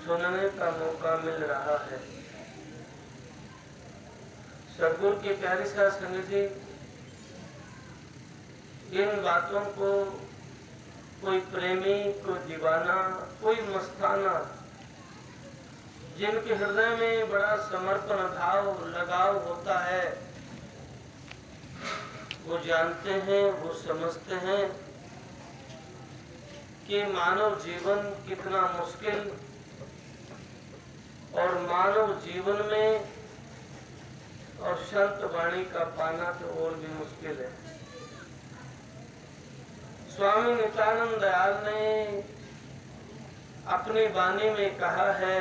सुनने का मौका मिल रहा है। सद्गुरु की प्यारी साध संगत जी, इन बातों को कोई प्रेमी, कोई दीवाना, कोई मस्ताना, जिनके हृदय में बड़ा समर्पण भाव, लगाव होता है, वो जानते हैं, वो समझते हैं कि मानव जीवन कितना मुश्किल और मानव जीवन में और संत वाणी का पाना तो और भी मुश्किल है। स्वामी नित्यानंद दयाल ने अपनी वाणी में कहा है,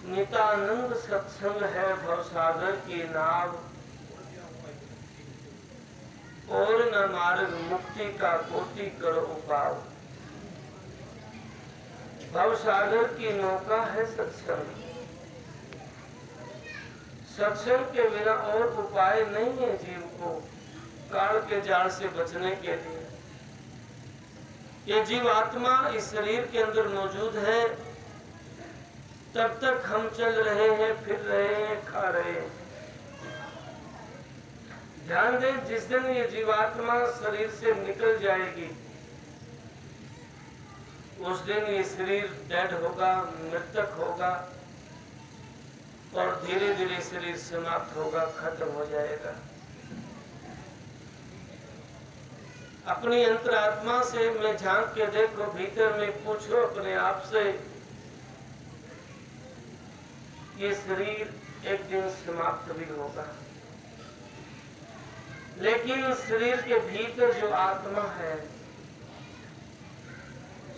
नित्यानंद सत्संग है भवसागर की नाव, और न मार्ग मुक्ति का कोटि करो उपाव। भवसागर की नौका है सत्संग। सत्संग के बिना और उपाय नहीं है जीव को काल के जाल से बचने के लिए। ये जीव आत्मा इस शरीर के अंदर मौजूद है, तब तक हम चल रहे हैं, फिर रहे हैं, खा रहे हैं। ध्यान दें, जिस दिन ये जीवात्मा शरीर से निकल जाएगी, उस दिन ये शरीर डेड होगा, मृतक होगा और धीरे धीरे शरीर समाप्त होगा, खत्म हो जाएगा। अपनी अंतरात्मा से में झांक के देखो, भीतर में पूछो अपने आप से, ये शरीर एक दिन समाप्त भी होगा, लेकिन शरीर के भीतर जो आत्मा है,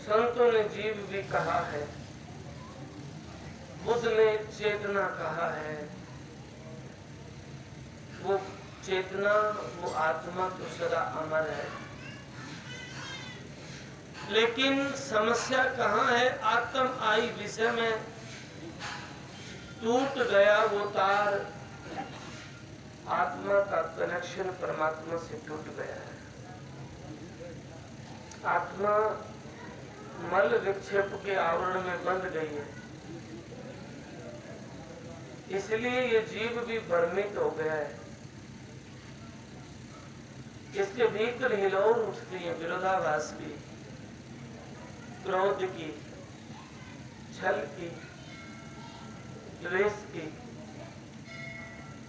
संतों ने जीव भी कहा है, बुद्ध ने चेतना कहा है, वो चेतना, वो आत्मा तो सदा अमर है। लेकिन समस्या कहाँ है? आत्म आई विषय में टूट गया वो तार, आत्मा का कनेक्शन परमात्मा से टूट गया है। आत्मा मल विक्षेप के आवरण में बंध गई है, इसलिए ये जीव भी भ्रमित हो गया है। इसके भीतर हिलोर उठती है, विरोधाभास की, क्रोध की, छल की, द्वेष की।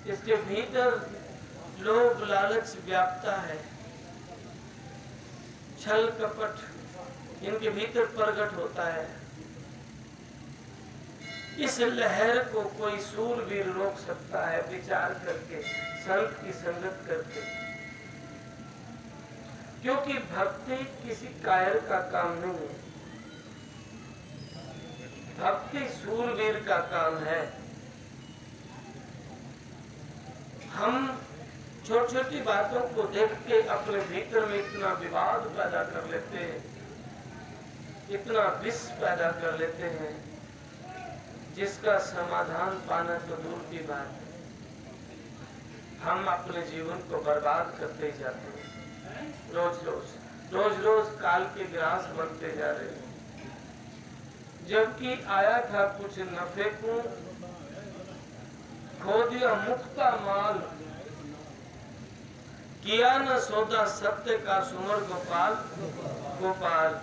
इसके भीतर लोभ लालच व्याप्ता है, छल कपट इनके भीतर प्रकट होता है। इस लहर को कोई सूरवीर रोक सकता है विचार करके, संत की संगत करके, क्योंकि भक्ति किसी कायर का काम नहीं है, भक्ति सूरवीर का काम है। हम छोटी छोटी बातों को देख के अपने भीतर में इतना विवाद पैदा कर लेते हैं, इतना विष पैदा कर लेते हैं, जिसका समाधान पाना तो दूर की बात है। हम अपने जीवन को बर्बाद करते जाते हैं, रोज रोज काल के ग्रास बनते जा रहे हैं। जबकि आया था कुछ नफे को, खो दिया मुक्ता माल, किया न सौदा सत्य का सुमर गोपाल गोपाल।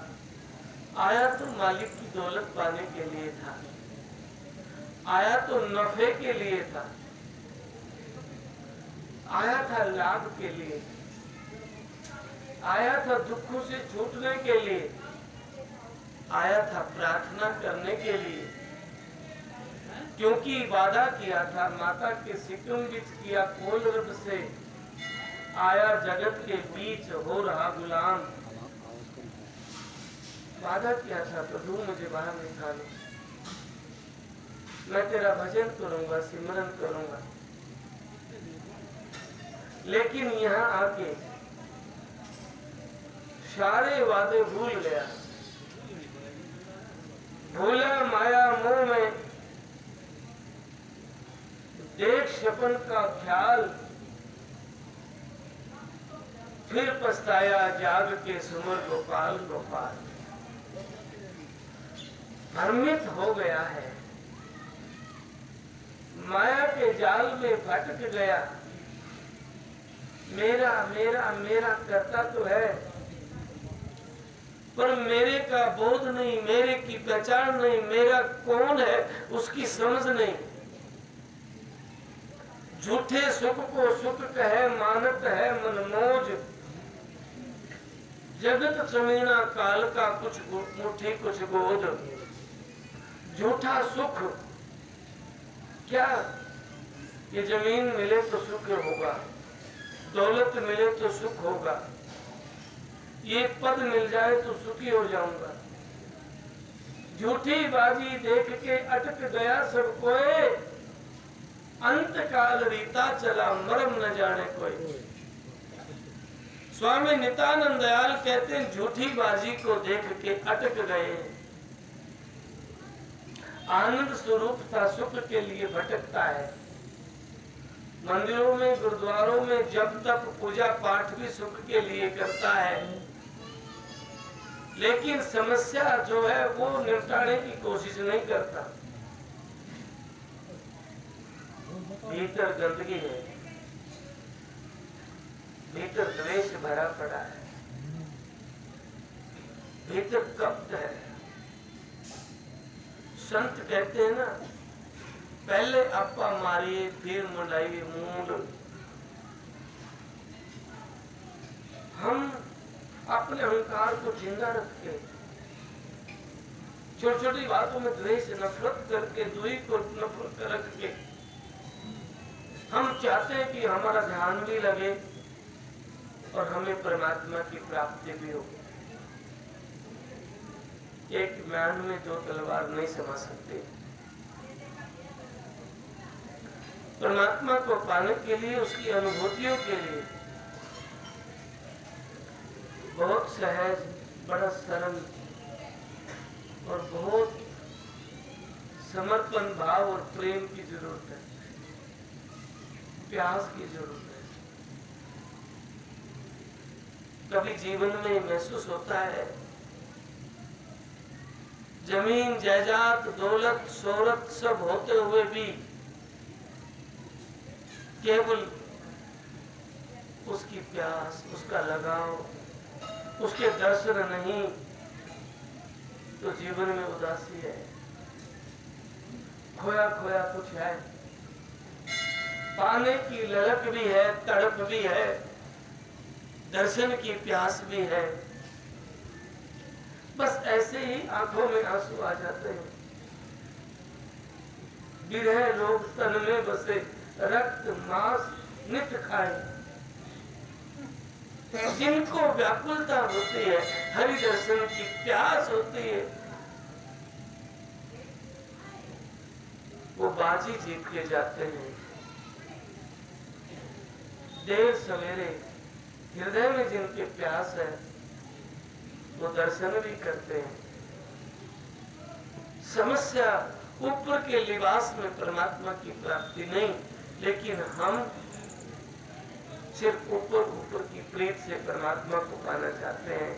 आया तो मालिक की दौलत पाने के लिए था, आया तो नफे के लिए था, आया था लाभ के लिए, आया था दुखों से छूटने के लिए, आया था प्रार्थना करने के लिए। क्योंकि वादा किया था माता के सिकुम बीच किया कोल रब से, आया जगत के बीच हो रहा गुलाम। वादा किया था प्रभु मुझे बाहर निकालो, मैं तेरा भजन करूंगा, सिमरन करूंगा। लेकिन यहाँ आके सारे वादे भूल गया, भूला माया मोह में देख सपन का ख्याल, फिर पछताया जाग के सुमर गोपाल गोपाल। भ्रमित हो गया है, माया के जाल में भटक गया। मेरा मेरा मेरा करता तो है, पर मेरे का बोध नहीं, मेरे की पहचान नहीं, मेरा कौन है उसकी समझ नहीं। झूठे सुख को सुख कहे, मानत है मनमोज। जगत चमीना काल का कुछ मुट्ठी कुछ गोद। झूठा सुख क्या? ये जमीन मिले तो सुख होगा, दौलत मिले तो सुख होगा, ये पद मिल जाए तो सुखी हो जाऊंगा। झूठी बाजी देख के अटक गया सब कोई, अंत काल रीता चला मरम न जाने कोई। स्वामी नित्यानंद दयाल कहते हैं झूठी बाजी को देख के अटक गए। आनंद स्वरूप था, सुख के लिए भटकता है। मंदिरों में गुरुद्वारों में जब तक पूजा पाठ भी सुख के लिए करता है, लेकिन समस्या जो है वो निपटाने की कोशिश नहीं करता। भीतर गंदगी है, भीतर द्वेष भरा पड़ा है, भीतर कपट है। संत कहते हैं ना, पहले आपा मारिए फिर मुंडाइए मूंड। हम अपने अहंकार को जिंदा रख के, छोटी छोटी बातों में द्वेष नफरत करके, दूरी को नफरत रख के हम चाहते हैं कि हमारा ध्यान भी लगे और हमें परमात्मा की प्राप्ति भी हो। एक म्यान में दो तलवार नहीं समा सकते। परमात्मा को पाने के लिए, उसकी अनुभूतियों के लिए बहुत सहज, बड़ा सरल और बहुत समर्पण भाव और प्रेम की जरूरत है, प्यास की जरूरत है। कभी जीवन में महसूस होता है जमीन जायदाद दौलत शोहरत सब होते हुए भी केवल उसकी प्यास, उसका लगाव, उसके दर्शन नहीं, तो जीवन में उदासी है, खोया खोया कुछ है। पाने की ललक भी है, तड़प भी है, दर्शन की प्यास भी है। बस ऐसे ही आंखों में आंसू आ जाते हैं। विरह लोग तन में बसे, रक्त मांस नित खाए। जिनको व्याकुलता होती है, हरि दर्शन की प्यास होती है, वो बाजी जीत के जाते हैं। देर सवेरे हृदय में जिनके प्यास है वो दर्शन भी करते हैं। समस्या ऊपर के लिबास में परमात्मा की प्राप्ति नहीं, लेकिन हम सिर्फ ऊपर ऊपर की प्रीत से परमात्मा को पाना चाहते हैं,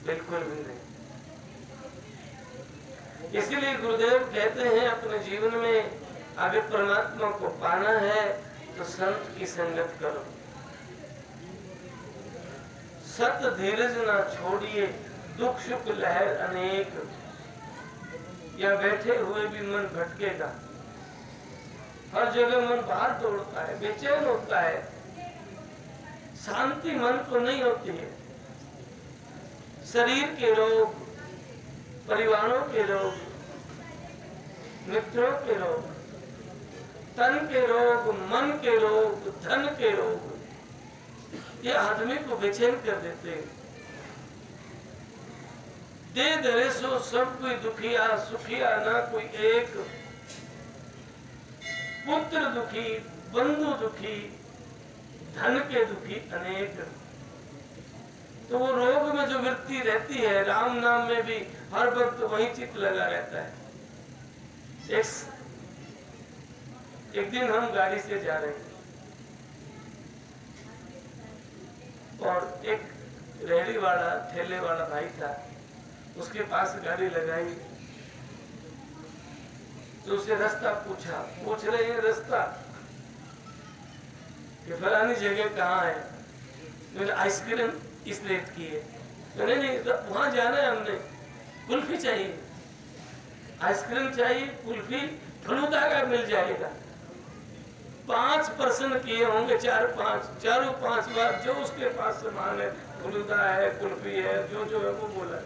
बिल्कुल भी नहीं। इसीलिए गुरुदेव कहते हैं अपने जीवन में अगर परमात्मा को पाना है तो संत की संगत करो। सत धीरज ना छोड़िए, दुख सुख लहर अनेक। या बैठे हुए भी मन भटकेगा, हर जगह मन बाहर दौड़ता है, बेचैन होता है, शांति मन को नहीं होती है। शरीर के रोग, परिवारों के रोग, मित्रों के रोग, तन के रोग, मन के रोग, धन के रोग, ये आदमी को बेचैन कर देते हैं। दे धरे सो सब कोई दुखिया, सुखिया ना कोई एक। पुत्र दुखी, बंधु दुखी, धन के दुखी अनेक। तो वो रोग में जो वृत्ति रहती है, राम नाम में भी हर वक्त वही चित्त लगा रहता है। एक दिन हम गाड़ी से जा रहे हैं और एक रेहड़ी वाला, ठेले वाला भाई था, उसके पास गाड़ी लगाई तो उसे रास्ता पूछ रहे हैं रास्ता कि फलानी जगह कहाँ है। मैंने आइसक्रीम इस रेट की है, तो नहीं तो वहां जाना है, हमने कुल्फी चाहिए, आइसक्रीम चाहिए, कुल्फी फलूदा का मिल जाएगा। 5% किए होंगे, चारों पांच बार जो उसके पास सामान है, फलूदा है, कुल्फी है, जो है वो बोला।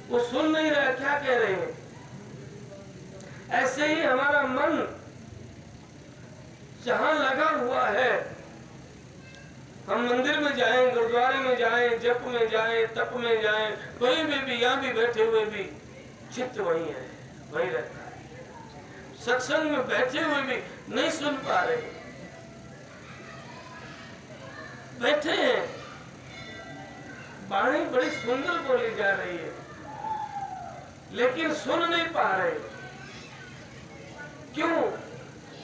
वो सुन नहीं रहा क्या कह रहे हैं। ऐसे ही हमारा मन जहां लगा हुआ है, हम मंदिर में जाएं, गुरुद्वारे में जाएं, जप में जाएं, तप में जाएं, कोई भी यहाँ भी बैठे हुए भी चित्त वही है, वही रहता है। सत्संग में बैठे हुए भी नहीं सुन पा रहे, बैठे हैं, वाणी बड़ी सुंदर बोली जा रही है लेकिन सुन नहीं पा रहे। क्यों?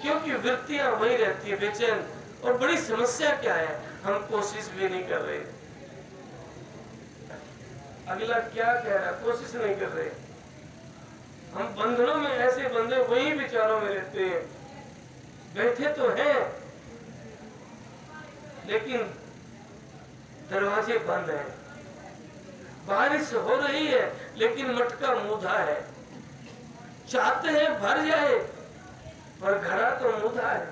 क्योंकि वृत्तियां वही रहती है, बेचैन। और बड़ी समस्या क्या है, हम कोशिश भी नहीं कर रहे। अगला क्या कह रहा है, कोशिश नहीं कर रहे। हम बंधनों में ऐसे बंधे वही विचारों में रहते हैं, बैठे तो हैं लेकिन दरवाजे बंद हैं। बारिश हो रही है लेकिन मटका मुधा है। चाहते हैं भर जाए पर घड़ा तो मुधा है,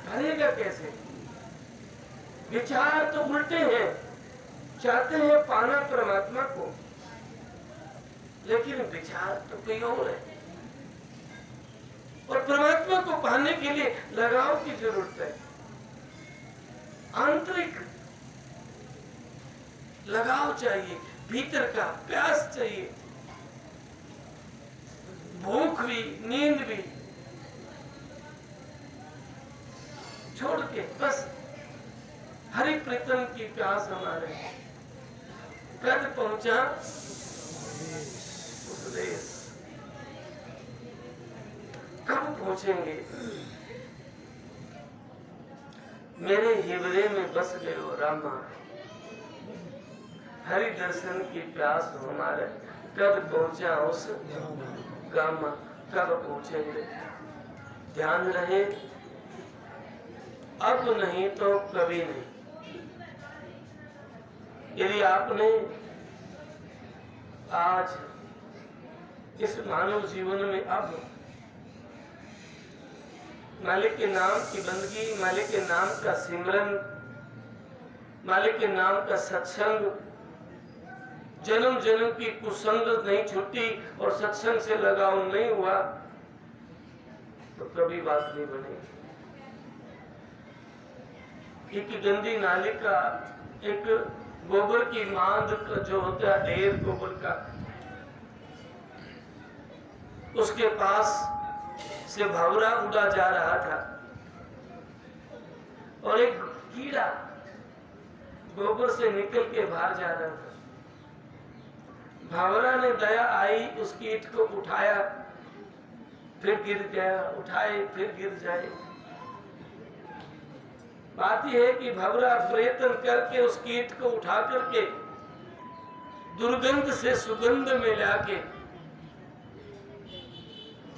भरेगा कैसे? विचार तो उल्टे हैं, चाहते हैं पाना परमात्मा को लेकिन विचार तो कोई और है। और परमात्मा को पाने के लिए लगाव की जरूरत है, आंतरिक लगाव चाहिए, भीतर का प्यास चाहिए, भूख भी, नींद भी छोड़ के बस हरि प्रीतम की प्यास हमारे। कद पहुंचा उस देश, कब पहुंचेंगे? मेरे हृदय में बस गए हो रामा, हरि दर्शन की प्यास हमारे। कब पहुंचा उस गामा, कब पहुंचेंगे? ध्यान रहे, अब नहीं तो कभी नहीं। यदि आपने आज इस मानव जीवन में अब मालिक के नाम की बंदगी, मालिक के नाम का सिमरन, मालिक के नाम का सत्संग, जन्म जन्म की कुसंगत नहीं छूटी और सत्संग से लगाव नहीं हुआ तो कभी बात नहीं बनेगी। एक गंदी नाली का, एक गोबर की मांद का जो होता है ढेर गोबर का, उसके पास से भंवरा उड़ा जा रहा था और एक कीड़ा गोबर से निकल के बाहर जा रहा था। भंवरा ने दया आई, उस कीट को उठाया, फिर गिर गया, उठाए फिर गिर जाए। बात यह है कि भंवरा प्रयत्न करके उस कीट को उठा करके दुर्गंध से सुगंध में लाके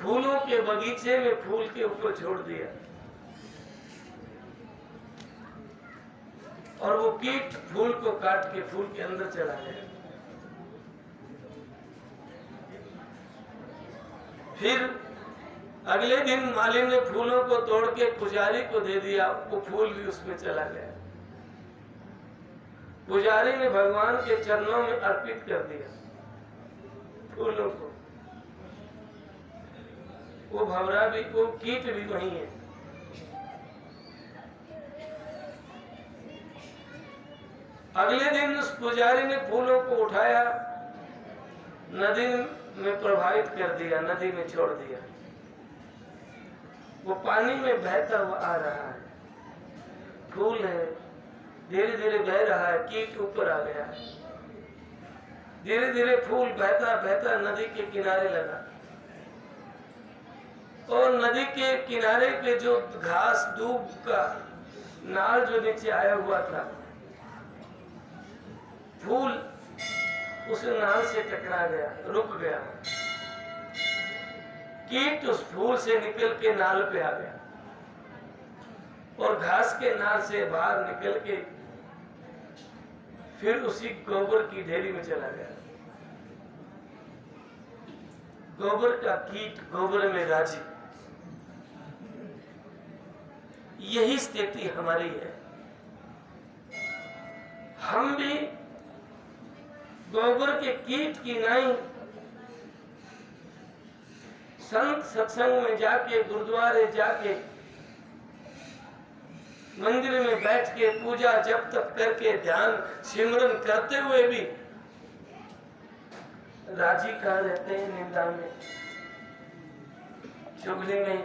फूलों के बगीचे में फूल के ऊपर छोड़ दिया और वो कीट फूल को काट के फूल के अंदर चला गया। फिर अगले दिन माली ने फूलों को तोड़ के पुजारी को दे दिया, वो फूल भी उसमें चला गया। पुजारी ने भगवान के चरणों में अर्पित कर दिया फूलों को। वो भंवरा भी, वो कीट भी वही है। अगले दिन उस पुजारी ने फूलों को उठाया, नदी में प्रवाहित कर दिया, नदी में छोड़ दिया। वो पानी में बहता हुआ आ रहा है, फूल है, धीरे धीरे बह रहा है, कीट ऊपर आ गया है। धीरे धीरे फूल बहता बहता नदी के किनारे लगा और नदी के किनारे पे जो घास दूब का नाल जो नीचे आया हुआ था, फूल उस नाल से टकरा गया, रुक गया। कीट उस फूल से निकल के नाल पे आ गया और घास के नाल से बाहर निकल के फिर उसी गोबर की ढेरी में चला गया। गोबर का कीट गोबर में राजी। यही स्थिति हमारी है। हम भी गोबर के कीट की नहीं संत सत्संग में जाके, गुरुद्वारे जाके, मंदिर में बैठ के पूजा जप तप करके ध्यान सिमरन करते हुए भी राजी कहाँ रहते हैं? निंदा में, चुगली में,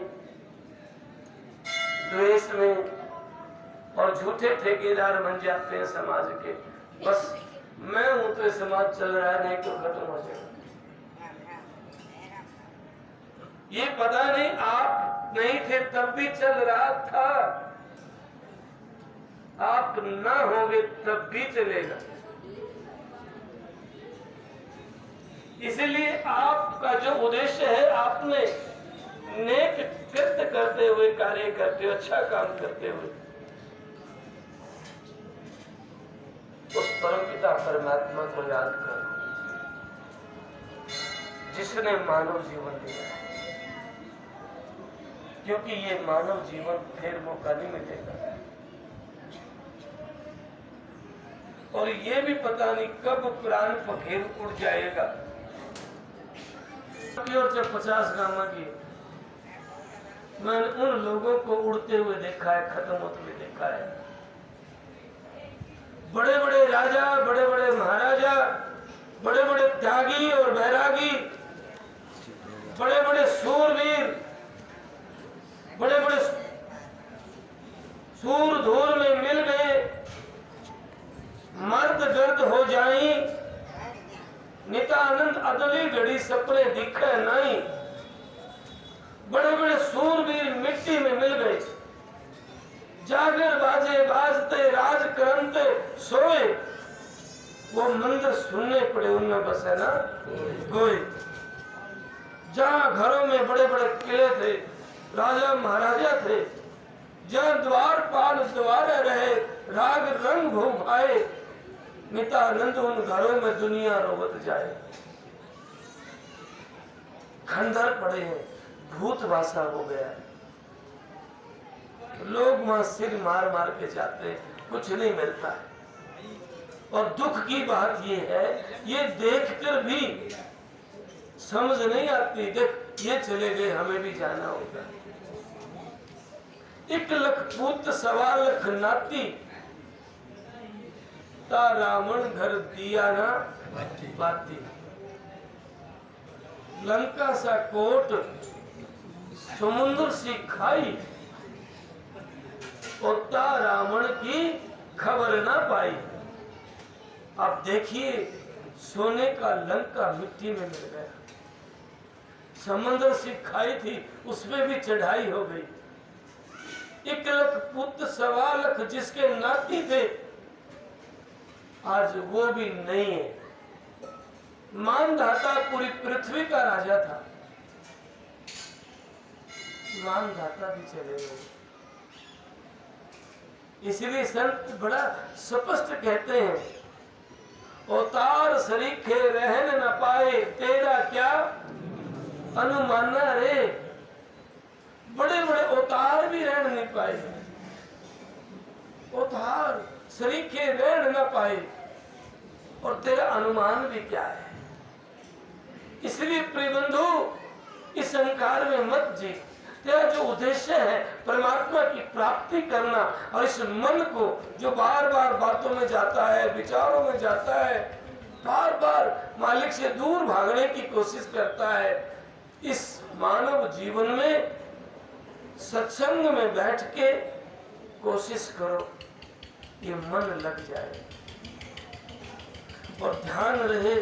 द्वेष में और झूठे ठेकेदार बन जाते हैं समाज के। बस मैं हूं तो समाज चल रहा है, नहीं तो खत्म हो जाएगा। ये पता नहीं आप नहीं थे तब भी चल रहा था, आप ना होंगे तब भी चलेगा। इसलिए आपका जो उद्देश्य है, आपने नेक कृत्य करते हुए, कार्य करते हुए, अच्छा काम करते हुए उस परमपिता परमात्मा को याद करो जिसने मानव जीवन दिया है, क्योंकि ये मानव जीवन फिर मौका नहीं मिलेगा और ये भी पता नहीं कब प्राण पखेर उड़ जाएगा। और जब 50 गामा की मैंने उन लोगों को उड़ते हुए देखा है, खत्म होते हुए देखा है। बड़े बड़े राजा, बड़े बड़े महाराजा, बड़े बड़े त्यागी और बैरागी, बड़े बड़े सूरवीर, बड़े बड़े सूर धूर में मिल गए, मर्द गर्द हो जाई, नित्यानंद अदली घड़ी सपने दिखे नहीं। बड़े बड़े सूरवीर मिट्टी में मिल गए, जागर बाजे बाजते राज करते सोए, वो मंदिर सुनने पड़े उनमें बस है ना कोई। जहाँ घरों में बड़े बड़े किले थे, राजा महाराजा थे, जहाँ द्वारपाल द्वारे रहे, राग रंग भूभाए, नित्यानंद उन घरों में दुनिया रोबत जाए। खंडर पड़े हैं, भूत भाषा हो गया है, लोग वहां सिर मार मार के जाते हैं, कुछ नहीं मिलता है। और दुख की बात ये है, ये देखकर भी समझ नहीं आती, देख ये चले गए, हमें भी जाना होगा। 1 लाख पुत्र 1.25 लाख नाती, ता रावण घर दिया ना बाती। लंका सा कोट समुद्र सी खाई, ता रावण की खबर ना पाई। अब देखिए, सोने का लंका मिट्टी में मिल गया, समुद्र सी खाई थी उसमें भी चढ़ाई हो गई। 1 लाख पुत्र 1.25 लाख जिसके नाती थे, आज वो भी नहीं है। मानधाता पूरी पृथ्वी का राजा था, मानधाता भी चले गए। इसलिए संत बड़ा स्पष्ट कहते हैं, अवतार सरीखे रहन न पाए, तेरा क्या अनुमाना रे। बड़े बड़े अवतार भी रहन नहीं पाए, अवतार सरीखे रहन न पाए, और तेरा अनुमान भी क्या है। इसलिए प्रिय बंधु, इस संसार में मत जी। तेरा जो उद्देश्य है परमात्मा की प्राप्ति करना, और इस मन को जो बार बार बातों में जाता है, विचारों में जाता है, बार बार मालिक से दूर भागने की कोशिश करता है, इस मानव जीवन में सत्संग में बैठ के कोशिश करो ये मन लग जाए। और ध्यान रहे,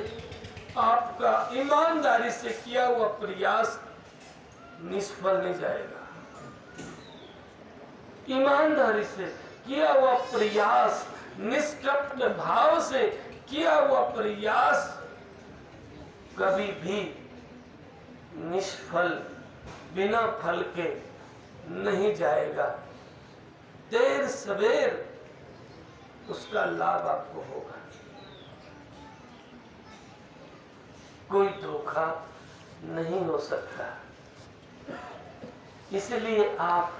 आपका ईमानदारी से किया हुआ प्रयास निष्फल नहीं जाएगा। ईमानदारी से किया हुआ प्रयास, निष्कपट भाव से किया हुआ प्रयास कभी भी निष्फल, बिना फल के नहीं जाएगा। देर सवेर उसका लाभ आपको होगा। कोई धोखा नहीं हो सकता। इसलिए आप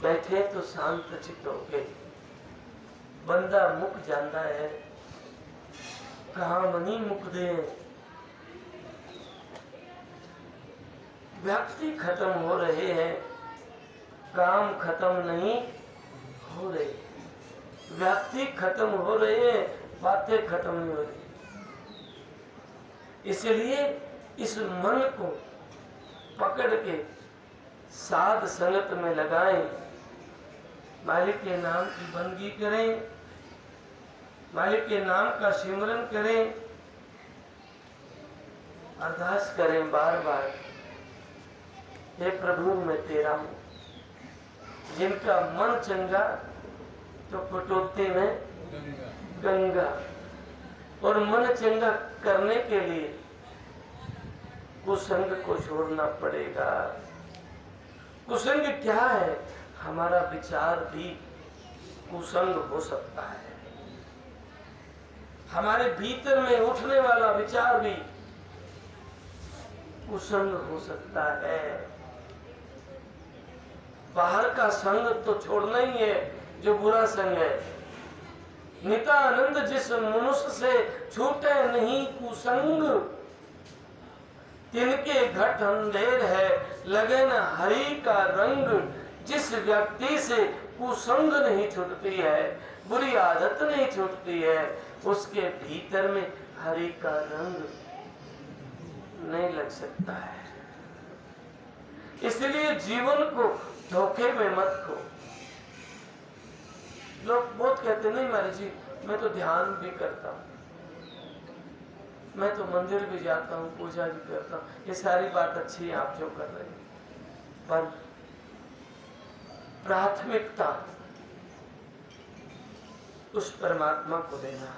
बैठे तो शांत चित्त होके, बंदा मुक जाता है, काम नहीं मुकदे, व्यक्ति खत्म हो रहे हैं, काम खत्म नहीं हो रहे। व्यक्ति खत्म हो रहे हैं, बातें खत्म नहीं हो रही। इसलिए इस मन को पकड़ के साध संगत में लगाएं, मालिक के नाम की बंदगी करें, मालिक के नाम का सिमरन करें, अरदास करें बार बार, हे प्रभु मैं तेरा हूं। जिनका मन चंगा तो कटौती में गंगा। और मन चंगा करने के लिए कुसंग को छोड़ना पड़ेगा। कुसंग क्या है? हमारा विचार भी कुसंग हो सकता है। हमारे भीतर में उठने वाला विचार भी कुसंग हो सकता है। बाहर का संग तो छोड़ना ही है जो बुरा संग है। नित्यानंद जिस मनुष्य से छूटे नहीं कुसंग, तिनके घट अंधेर है लगे न हरि का रंग। जिस व्यक्ति से कुसंग नहीं छूटती है, बुरी आदत नहीं छूटती है, उसके भीतर में हरि का रंग नहीं लग सकता है। इसलिए जीवन को धोखे में मत खो। लोग बहुत कहते नहीं महाराज जी मैं तो ध्यान भी करता हूँ, मैं तो मंदिर भी जाता हूँ, पूजा भी करता हूँ, ये सारी बात अच्छी है आप जो कर रहे हैं, पर प्राथमिकता उस परमात्मा को देना।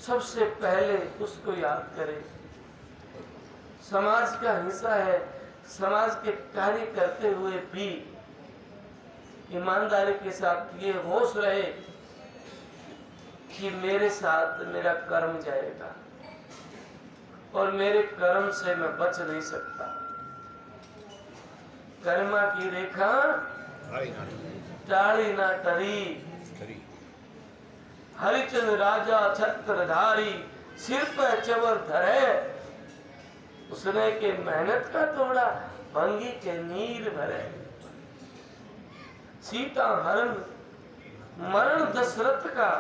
सबसे पहले उसको याद करें। समाज का हिस्सा है, समाज के कार्य करते हुए भी ईमानदारी के साथ ये होश रहे कि मेरे साथ मेरा कर्म जाएगा और मेरे कर्म से मैं बच नहीं सकता। कर्मा की रेखा टाड़ी ना टरी, हरिचंद राजा छत्रधारी, सिर पर चवर धरे, उसने के मेहनत का तोड़ा भंगी के नीर भरे। सीता हरण मरण दशरथ का,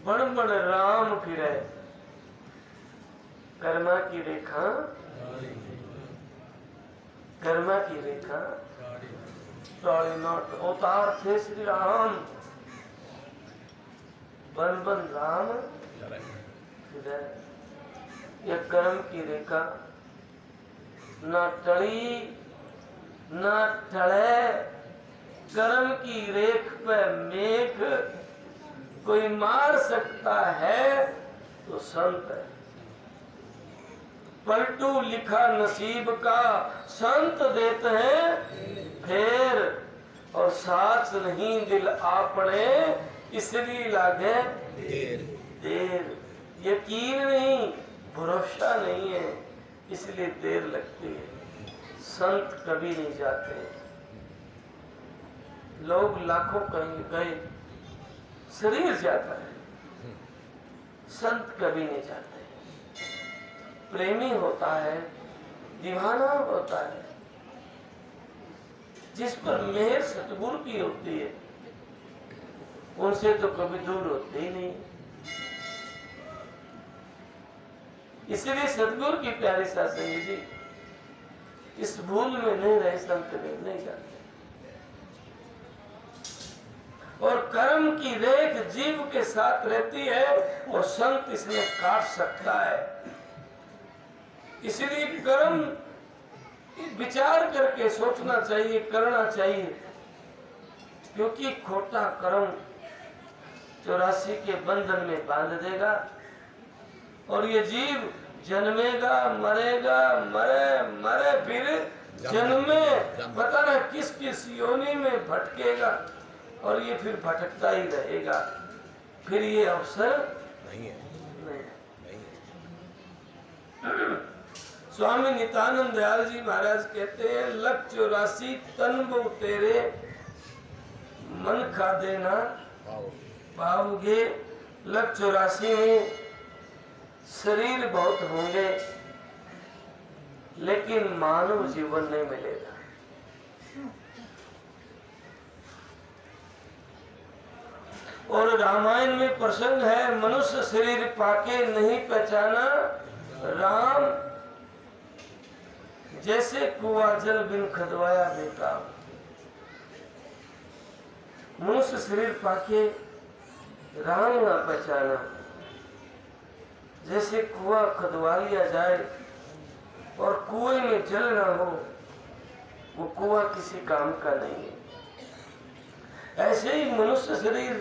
बण बण राम फिरे। कर्मा की रेखा, कर्मा की रेखा टॉली नॉट। अवतार थे श्री राम, बन बन राम फिरे। यह कर्म की रेखा न टली न टले। कर्म की रेख पे मेघ कोई मार सकता है तो संत है। पलटू लिखा नसीब का संत देते हैं फेर, और साथ नहीं दिल आपने इसलिए लागे देर। यकीन नहीं, भरोसा नहीं है, इसलिए देर लगती है। संत कभी नहीं जाते। लोग लाखों कहीं गए, शरीर जाता है, संत कभी नहीं जाते। प्रेमी होता है, दीवाना होता है, जिस पर मेहर सतगुरु की होती है, उनसे तो कभी दूर होते ही नहीं। इसलिए सतगुरु की प्यारी सत्संगी जी इस भूल में नहीं रहे, संत में नहीं जाते। और कर्म की रेख जीव के साथ रहती है और संत इसमें काट सकता है। इसलिए कर्म विचार करके सोचना चाहिए, करना चाहिए, क्योंकि खोटा कर्म 84 के बंधन में बांध देगा और ये जीव जन्मेगा, मरेगा, मरे फिर जन्मे, पता ना किस किस योनि में भटकेगा और ये फिर भटकता ही रहेगा। फिर ये अवसर नहीं है। स्वामी नित्यानंद दयाल जी महाराज कहते हैं, लख 84 तन वो तेरे मन खा देना पाओगे। लख 84 में शरीर बहुत होंगे लेकिन मानव जीवन नहीं मिलेगा। और रामायण में प्रसंग है, मनुष्य शरीर पाके नहीं पहचाना राम, जैसे कुआं जल बिन खदवाया बेकार। मनुष्य शरीर पाके राम ना पहचाना, जैसे कुआं खदवा लिया जाए और कुएं में जल ना हो, वो कुआं किसी काम का नहीं है। ऐसे ही मनुष्य शरीर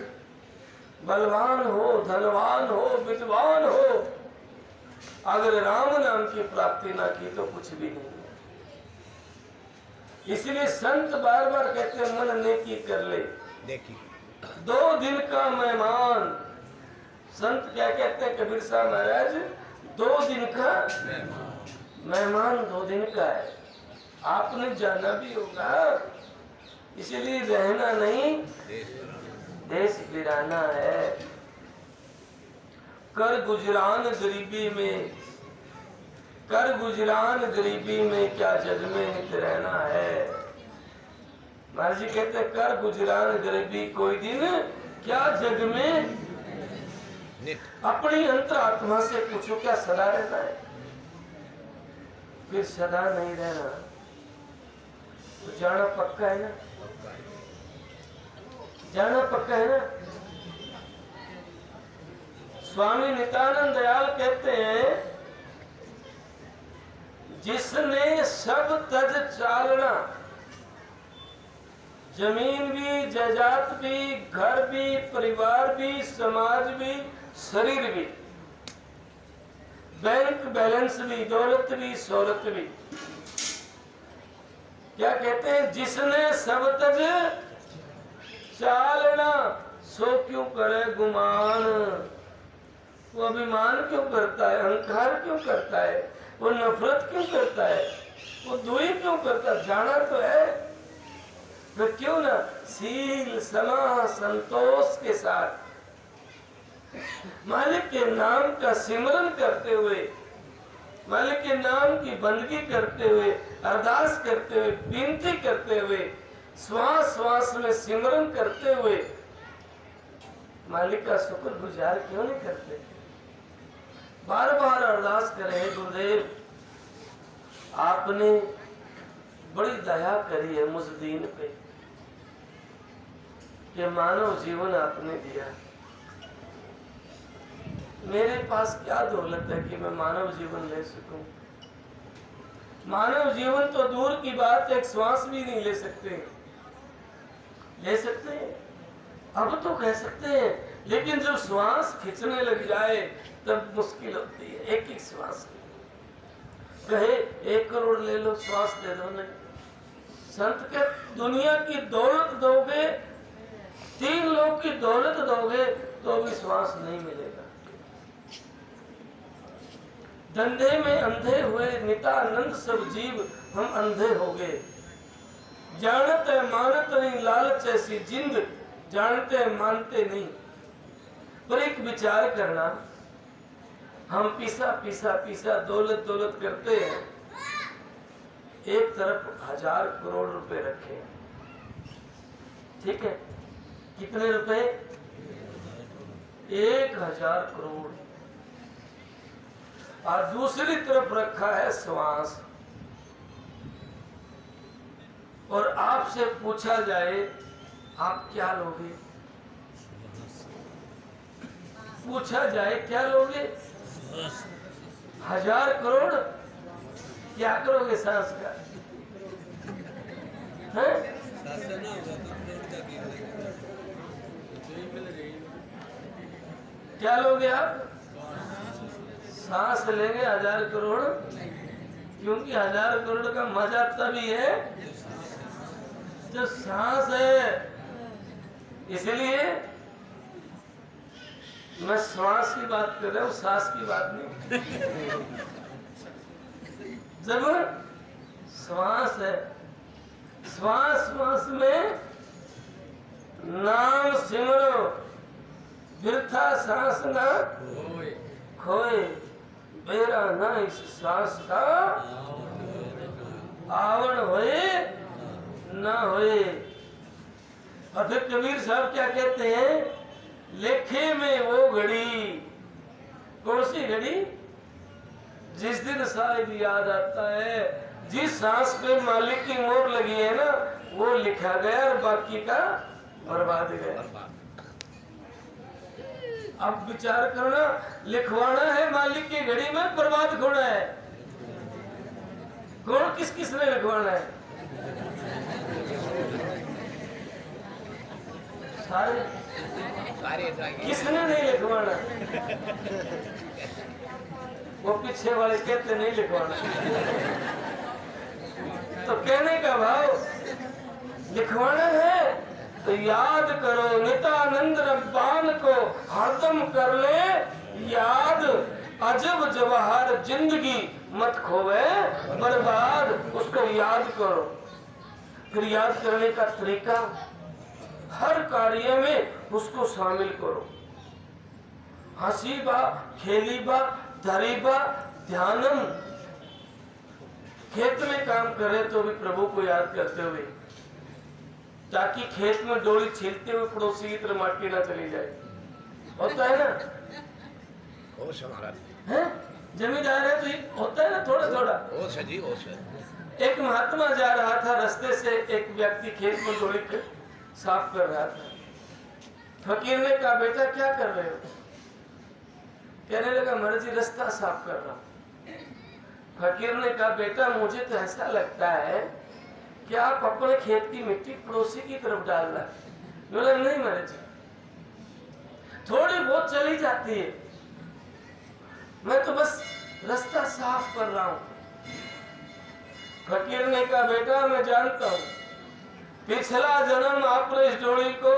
बलवान हो, धनवान हो, विद्वान हो, अगर राम नाम की प्राप्ति ना की तो कुछ भी नहीं है। इसलिए संत बार बार कहते हैं, मन नेकी कर ले, 2 दिन का मेहमान। संत क्या कहते हैं कबीर साहब महाराज, 2 दिन का मेहमान 2 दिन का है, आपने जाना भी होगा। इसलिए रहना नहीं, देश बिराना है। कर गुजरान गरीबी में, कर गुजरान गरीबी में, क्या जग में नित रहना है। महाराज जी कहते हैं, कर गुजरान गरीबी कोई दिन, क्या जग में नित। अपनी अंतरात्मा से पूछो, क्या सदा रहना है? फिर सदा नहीं रहना तो जाना पक्का है ना, जाना पक्का है ना। स्वामी नित्यानंद दयाल कहते हैं, जिसने सब तज चालना, जमीन भी, जायदाद भी, घर भी, परिवार भी, समाज भी, शरीर भी, बैंक बैलेंस भी, दौलत भी, शोहरत भी। क्या कहते हैं, जिसने सब तज चालना, सो क्यों करे गुमान। वो अभिमान क्यों करता है, अहंकार क्यों करता है, वो नफरत क्यों करता है, वो दुई क्यों करता है? जाना तो है, फिर क्यों ना सील समा संतोष के साथ मालिक के नाम का सिमरन करते हुए, मालिक के नाम की बंदगी करते हुए, अरदास करते हुए, विनती करते हुए, श्वास श्वास में सिमरन करते हुए मालिक का शुक्र गुजार क्यों नहीं करते? बार बार अरदास करें, गुरुदेव आपने बड़ी दया करी है मुझ दीन पे, कि मानव जीवन आपने दिया। मेरे पास क्या दौलत है कि मैं मानव जीवन ले सकूं? मानव जीवन तो दूर की बात, एक श्वास भी नहीं ले सकते। ले सकते हैं, अब तो कह सकते हैं, लेकिन जब श्वास खींचने लग जाए तब मुश्किल होती है। एक एक श्वास कहे 1 करोड़ ले लो, श्वास दे दो नहीं। संत के दुनिया की दौलत दोगे, 3 लोग की दौलत दोगे तो भी श्वास नहीं मिलेगा। धंधे में अंधे हुए नितानंद सब जीव हम अंधे हो गए। जानत है मानत नहीं लालच ऐसी जिंद, जानते हैं मानते नहीं। पर एक विचार करना, हम पीसा पीसा पीसा दौलत दौलत करते हैं, एक तरफ 1000 करोड़ रुपए रखे, ठीक है, कितने रुपए? 1000 करोड़। और दूसरी तरफ रखा है श्वास। और आपसे पूछा जाए आप क्या लोगे? पूछा जाए क्या लोगे? 1000 करोड़ क्या करोगे सांस का? है क्या लोगे आप? सांस लेंगे 1000 करोड़, क्योंकि 1000 करोड़ का मजा तभी है जो सांस है। इसलिए मैं श्वास की बात कर रहा हूँ, सांस की बात नहीं। जब श्वास है, श्वास में नाम सिमरो, बिरथा सांस ना खोए, मेरा ना इस सांस का आवरण होए ना होए। और फिर कबीर साहब क्या कहते हैं, लेखे में वो घड़ी, कौन सी घड़ी? जिस दिन शायद याद आता है, जिस सांस पे मालिक की मोहर लगी है ना, वो लिखा गया और बाकी का बर्बाद गया। अब विचार करना, लिखवाना है मालिक की घड़ी में, बर्बाद होना है। कौन किस किस ने लिखवाना है? सारे किसने नहीं लिखवाना? वो पीछे वाले कहते नहीं लिखवाना। तो कहने का भाव, लिखवाना है तो याद करो नित्यानंद रब्बान को, हरदम कर ले याद, अजब जवाहर जिंदगी मत खोवे बर्बाद, उसको याद करो। फिर याद करने का तरीका, हर कार्य में उसको शामिल करो। हंसी बा, खेली बा, धरी बा, ध्यानम। खेत में काम करे तो भी प्रभु को याद करते हुए, ताकि खेत में डोली छीलते हुए पड़ोसी की तरफ माटी ना चली जाए। होता है ना? है जमींदार है तो ये होता है ना, थोड़ा थोड़ा। एक महात्मा जा रहा था, रास्ते से एक व्यक्ति खेत में डोली साफ कर रहा था। फकीर ने कहा, बेटा क्या कर रहे हो? कहने लगा, महाराज जी रास्ता साफ कर रहा हूं। फकीर ने कहा, बेटा मुझे तो ऐसा लगता है कि आप अपने खेत की मिट्टी पड़ोसी की तरफ डाल रहा है। बोला, नहीं महाराज जी, थोड़ी बहुत चली जाती है, मैं तो बस रास्ता साफ कर रहा हूं। फकीर ने कहा, बेटा मैं जानता हूं, पिछला जन्म आपने इस डोली को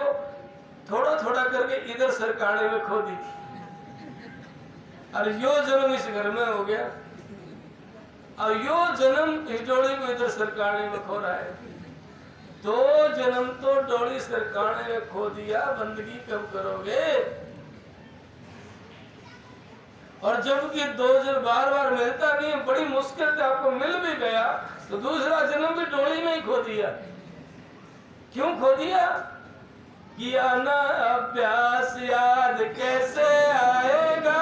थोड़ा थोड़ा करके इधर सरकाने में खो दी, और यो जन्म इस घर में हो गया, और यो जन्म इस डोली को इधर सरकाने में खो रहा है। 2 जन्म तो डोली सरकाने में खो दिया, बंदगी कब करोगे? और जबकि 2 जन्म बार बार मिलता नहीं है, बड़ी मुश्किल से आपको मिल भी गया, तो दूसरा जन्म भी डोली में ही खो दिया। क्यों खो दिया? किया ना अभ्यास याद कैसे आएगा,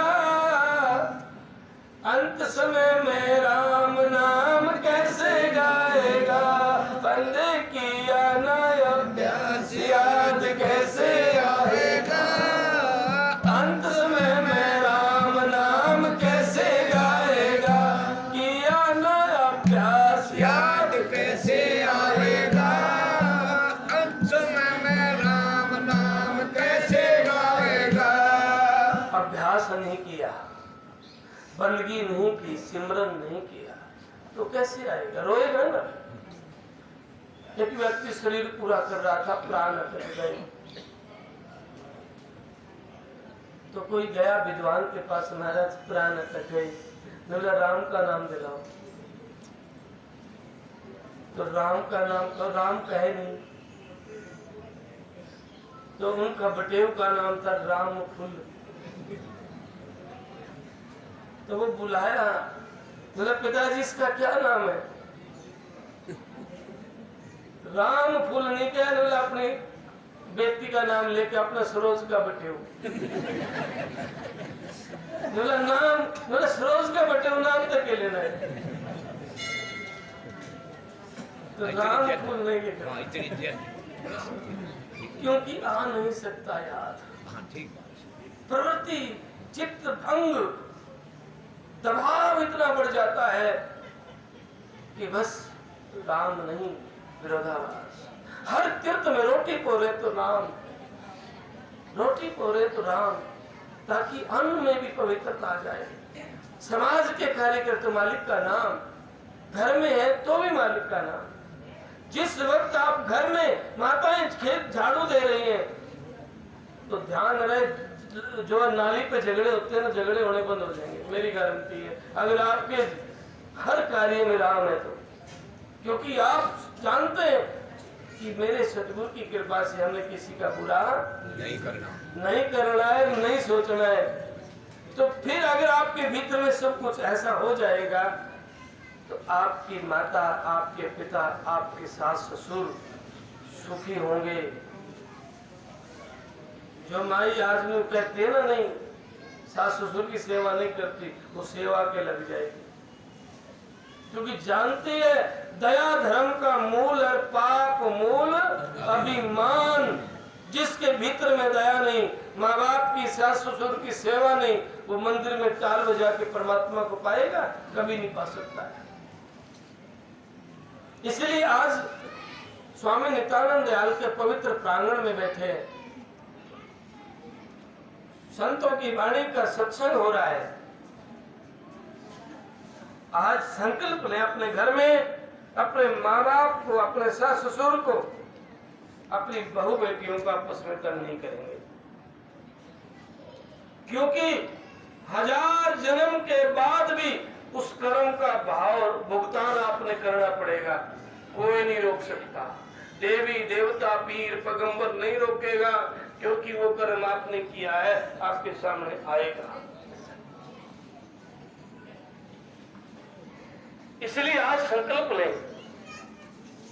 अंत समय में राम नाम कैसे गाएगा। बंदे किया ना अभ्यास याद कैसे आएगा, अंत समय में राम नाम कैसे गाएगा। किया ना अभ्यास याद कैसे आएगा, अंत समय में राम नाम कैसे गाएगा। अभ्यास नहीं किया, बंदगी नहीं की, सिमरन नहीं किया, तो कैसे आएगा? रोएगा ना। एक व्यक्ति शरीर पूरा कर रहा था, प्राण अटक गए, तो कोई गया विद्वान के पास, महाराज प्राण अटक गए, बोला राम का नाम दिलाओ। तो राम का नाम, तो राम कहे नहीं, तो उनका बटेव का नाम था राम फूल। तो वो बुलाया, बोला पिताजी इसका क्या नाम है? राम फूल नहीं कहा, बोला अपने बेटी का नाम लेके अपना सरोज का बटेव। बोला नाम, बोला सरोज का बटेव नाम तक के लेना है, तो राम फूल नहीं लिखा, क्योंकि आ नहीं सकता याद। प्रवृत्ति, चित्त भंग, दबाव इतना बढ़ जाता है कि बस राम नहीं, विरोधाभास। हर तीर्थ में रोटी पोरे तो राम, रोटी पोरे तो राम, ताकि अन्न में भी पवित्रता आ जाए। समाज के कार्य करते मालिक का नाम, घर में है तो भी मालिक का नाम। जिस वक्त आप घर में माताएं खेत झाड़ू दे रही हैं तो ध्यान रहे, जो नाली पे झगड़े होते हैं ना, झगड़े होने बंद हो जाएंगे, मेरी गारंटी है, अगर आपके हर कार्य में राम है तो। क्योंकि आप जानते हैं कि मेरे सतगुरु की कृपा से हमें किसी का बुरा नहीं करना है, नहीं सोचना है। तो फिर अगर आपके भीतर में सब कुछ ऐसा हो जाएगा तो आपकी माता, आपके पिता, आपके सास ससुर सुखी होंगे। जो माई आज में कहते हैं ना, नहीं सास ससुर की सेवा नहीं करती, वो सेवा के लग जाएगी। क्योंकि जानती है दया धर्म का मूल है, पाप मूल अभिमान। जिसके भीतर में दया नहीं, माँ बाप की, सास ससुर की सेवा नहीं, वो मंदिर में ताल बजा के परमात्मा को पाएगा? कभी नहीं पा सकता है। इसलिए आज स्वामी नित्यानंद दयाल के पवित्र प्रांगण में बैठे हैं, संतों की वाणी का सत्संग हो रहा है। आज संकल्प लें अपने घर में, अपने माँ बाप को, अपने सास ससुर को, अपनी बहू बेटियों का आपस में तंग नहीं करेंगे। क्योंकि 1000 जन्म के बाद भी उस कर्म का भाव और भुगतान आपने करना पड़ेगा। कोई नहीं रोक सकता, देवी देवता पीर पैगंबर नहीं रोकेगा, क्योंकि वो कर्म आपने किया है आपके सामने आएगा। इसलिए आज संकल्प लें,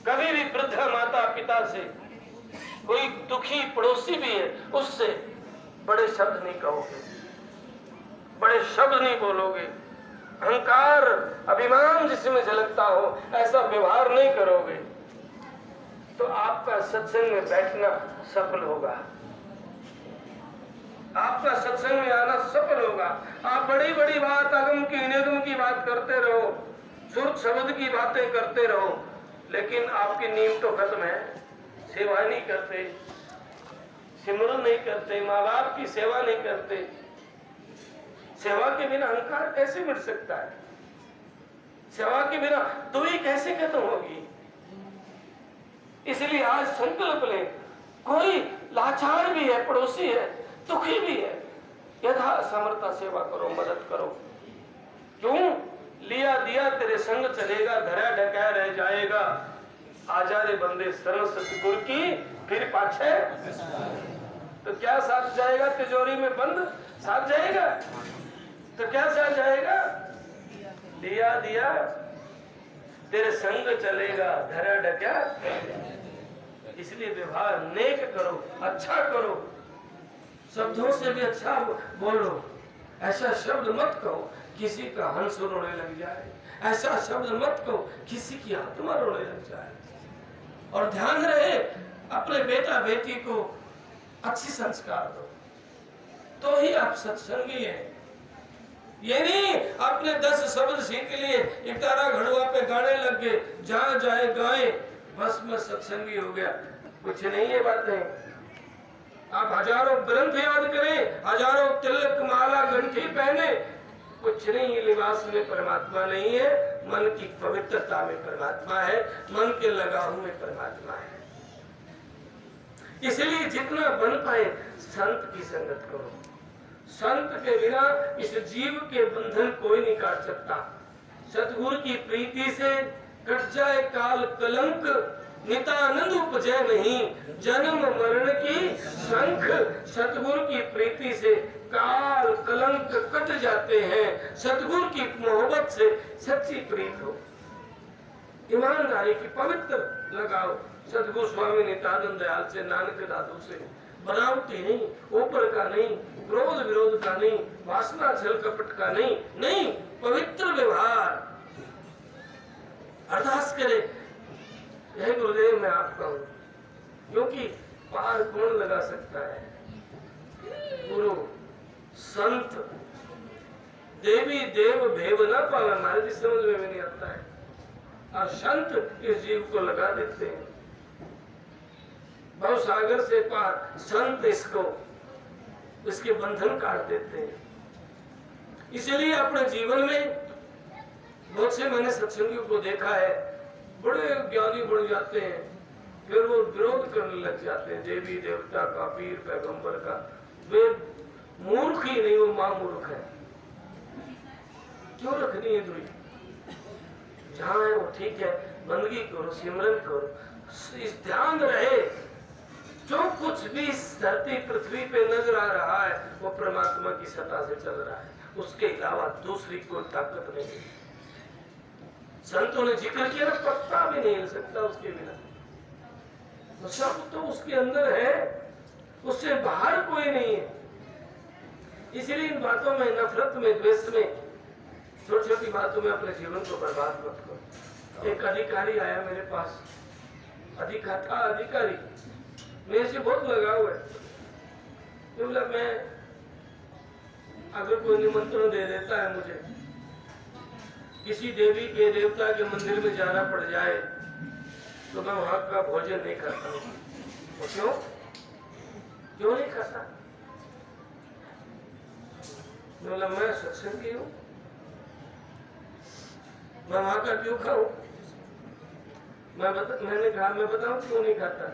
कभी भी वृद्धा माता पिता से, कोई दुखी पड़ोसी भी है, उससे बड़े शब्द नहीं कहोगे, बड़े शब्द नहीं बोलोगे, अहंकार अभिमान जिसमें झलकता हो ऐसा व्यवहार नहीं करोगे, तो आपका सत्संग में बैठना सफल होगा, आपका सत्संग में आना सफल होगा। आप बड़ी बड़ी बात, अगम की निगम की बात करते रहो, सुर शब्द की बातें करते रहो, लेकिन आपकी नींव तो खत्म है। सेवा नहीं करते, सिमरन नहीं करते, माँ बाप की सेवा नहीं करते। सेवा के बिना अहंकार कैसे मिट सकता है? सेवा के बिना दुई कैसे खत्म होगी? इसलिए आज संकल्प लें, कोई लाचार भी है, पड़ोसी है, दुखी भी है, यथा समर्था सेवा करो, मदद करो। क्यों? लिया दिया तेरे संग चलेगा, धरा ढका रह जाएगा। आजा रे बंदे शरण सतगुर की, फिर पाछे तो क्या साथ जाएगा? तिजोरी में बंद साथ जाएगा तो क्या साथ जाएगा? लिया दिया तेरे संग चलेगा, धरा ढका। इसलिए व्यवहार नेक करो, अच्छा करो, शब्दों से भी अच्छा बोलो। ऐसा शब्द मत कहो किसी का हंस रोने लग जाए, ऐसा शब्द मत कहो किसी की आत्मा रोने लग जाए। और ध्यान रहे, अपने बेटा बेटी को अच्छी संस्कार दो, तो ही आप सत्संगी हैं। ये नहीं अपने 10 शब्द सीख लिए, 11 घड़ुआ पे गाने लग गए, जहां जाए गाए, बस मैं सत्संगी हो गया। कुछ नहीं है बातें। आप हजारों ग्रंथ याद करें, हजारों तिलक माला घंटी पहने, कुछ नहीं, लिबास में परमात्मा नहीं है, मन की पवित्रता में परमात्मा है, मन के लगाव में परमात्मा है। इसलिए जितना बन पाए संत की संगत करो। संत के बिना इस जीव के बंधन कोई नहीं काट सकता। सतगुरु की प्रीति से कट जाए काल कलंक, नितानंद उपजे नहीं जन्म मरण की शंख। सतगुरु की प्रीति से काल कलंक कट जाते हैं। सतगुरु की मोहब्बत से सच्ची प्रीत हो, ईमानदारी की पवित्र लगाओ। सतगुरु स्वामी नित्यानंद दयाल से, नानक दादू से बनावटी नहीं, ऊपर का नहीं, क्रोध विरोध का नहीं, वासना छल कपट का नहीं, नहीं, पवित्र व्यवहार। अरदास करे, हे गुरुदेव मैं आपका हूं, क्योंकि पार कौन लगा सकता है? गुरु संत देवी देव भेव न पाला, हमारे जी समझ में नहीं आता है। और संत इस जीव को लगा देते हैं भव सागर से पार। संत इसको इसके बंधन काट देते हैं। इसलिए अपने जीवन में बहुत से मैंने सत्संगियों को देखा है, बड़े ज्ञानी बन जाते हैं, फिर वो विरोध करने लग जाते हैं देवी देवता का, पीर पैगंबर का। वे मूर्ख ही नहीं, वो महामूर्ख है। क्यों रखनी है दूरी? जहां है वो ठीक है, बंदगी करो, सिमरन करो, इस ध्यान रहे जो कुछ भी इस धरती पृथ्वी पे नजर आ रहा है वो परमात्मा की सत्ता से चल रहा है, उसके अलावा दूसरी कोई ताकत नहीं है। संतों ने जिक्र किया ना, पत्ता भी नहीं हिल सकता उसके बिना, तो सब तो उसके अंदर है, उससे बाहर कोई नहीं है। इसलिए इन बातों में, नफरत में, द्वेष में, छोटी छोटी बातों में अपने जीवन को बर्बाद मत करो। एक अधिकारी आया मेरे पास, अधिकारी मेरे से बहुत लगाव है। तो बोला मैं, अगर कोई निमंत्रण दे देता है मुझे, किसी देवी के देवता के मंदिर में जाना पड़ जाए, तो मैं वहां का भोजन नहीं करता हूँ। क्यों क्यों नहीं खाता? बोला मैं सत्संगी हूँ, मैं वहां का क्यों खाऊं? मैंने कहा मैं बताऊं क्यों नहीं खाता?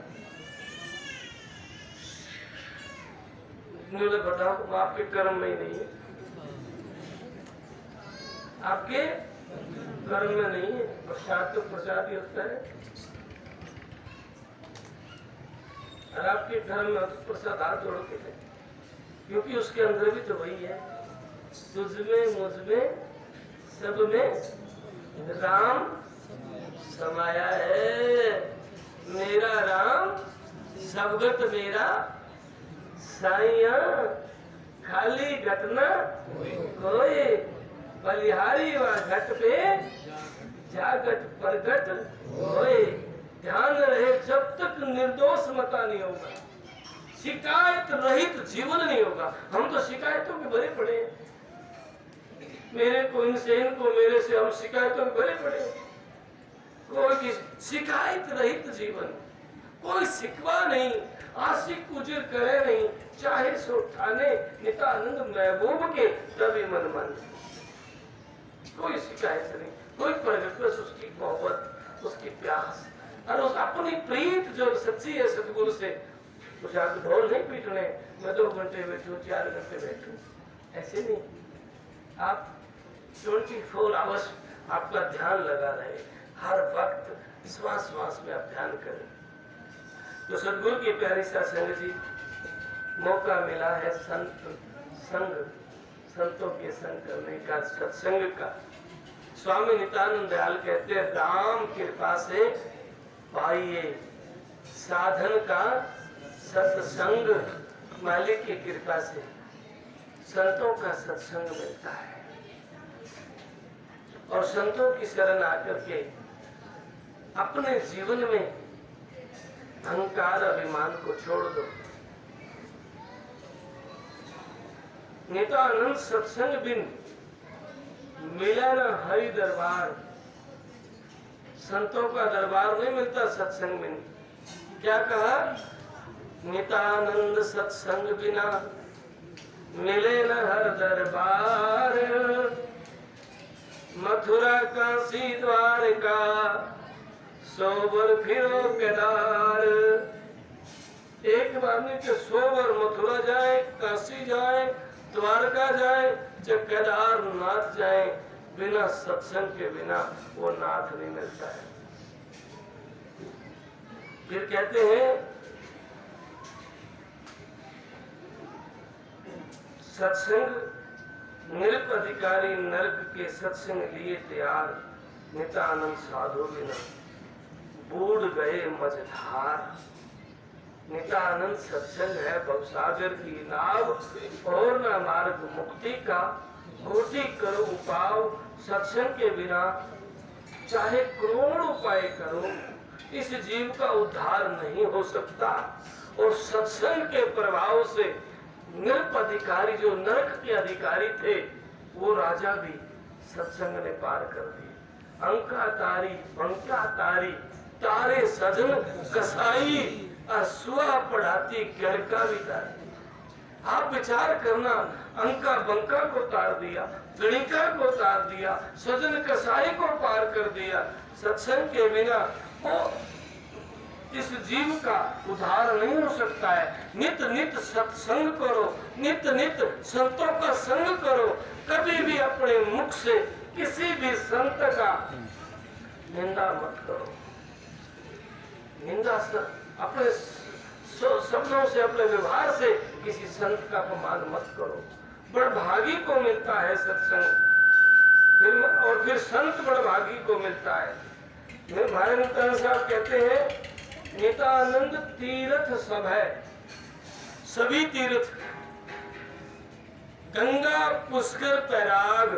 बोले बताओ। आपके कर्म में ही नहीं है, आपके कर्म में नहीं है। प्रसाद तो प्रसाद ही होता है, और आपके धर्म में तो प्रसाद हाथ जोड़ के है, क्योंकि उसके अंदर भी तो वही है, तुझमें मुझमें सब में राम समाया है। मेरा राम सबगत मेरा साइया, खाली घटना कोई, बलिहारी व घट पे जागट प्रगट होए। ध्यान रहे, जब तक निर्दोष मता नहीं होगा, शिकायत रहित जीवन नहीं होगा। हम तो शिकायतों के भरे पड़े हैं, मेरे को इनसे, इनको मेरे से, हम शिकायतों के भरे पड़े हैं। कोई शिकायत रहित जीवन, कोई शिकवा नहीं, आशिक गुजर करे नहीं, चाहे सो ठाने नित्यानंद महबूब के तभी मन मन। कोई शिकायत नहीं, कोई प्रगट, बस उसकी मोहब्बत, उसकी प्यास, और उस अपनी प्रीत जो सच्ची है सतगुरु से। कुछ आप ढोल नहीं पीटने, मैं 2 घंटे बैठू, 4 घंटे बैठू, ऐसे नहीं। आप 24 आवर्स आपका ध्यान लगा रहे, हर वक्त श्वास श्वास में आप ध्यान करें। तो सदगुरु की प्यारी सत्संग जी, मौका मिला है संतों के संग करने का, सत्संग का। स्वामी नित्यानंद दयाल कहते हैं, राम कृपा से पाइए साधन का सत्संग, मालिक की कृपा से संतों का सत्संग मिलता है। और संतों की शरण आकर के अपने जीवन में अहंकार अभिमान को छोड़ दो। नित्यानंद सत्संग बिन मिला न हरि दरबार। संतों का दरबार नहीं मिलता सत्संग बिन। क्या कहा? नित्यानंद सत्संग बिना मिले न हर दरबार। मथुरा काशी द्वारका सोबर फिरो केदार। एक बार नहीं कि सोबर मथुरा जाए, काशी जाए, द्वारका जाए, चाहे केदारनाथ जाए, बिना सत्संग के बिना वो नाथ नहीं मिलता है। फिर कहते हैं सत्संग नृप अधिकारी नरक के सत्संग लिए तैयार। नित्यानंद साधु बिना बूढ़ गए मझधार। नित्यानंद सत्संग है भवसागर की नाव, और न मार्ग मुक्ति का। कोटि करो उपाय सत्संग के बिना, चाहे करोड़ उपाय करो, इस जीव का उद्धार नहीं हो सकता। और सत्संग के प्रभाव से नृप अधिकारी, जो नरक के अधिकारी थे, वो राजा भी सत्संग ने पार कर दिए। अंका तारी पंका तारी, तारे सजन कसाई, असुआ पढ़ाती घर का भी तारी। आप विचार करना, अंका बंका को तार दिया, गणिका को तार दिया, सजन कसाई को पार कर दिया। सत्संग के बिना वो इस जीव का उद्धार नहीं हो सकता है। नित नित सत्संग करो, नित नित संतों का संग करो। कभी भी अपने मुख से किसी भी संत का निंदा मत करो। निंदा अपने शब्दों से, अपने व्यवहार से किसी संत का अपमान मत करो। बड़भागी को मिलता है सत्संग, और फिर संत बड़भागी को मिलता है। महाराज नित्यानंद साहब कहते हैं, नित्यानंद तीर्थ सब है, सभी तीर्थ, गंगा पुष्कर पैराग।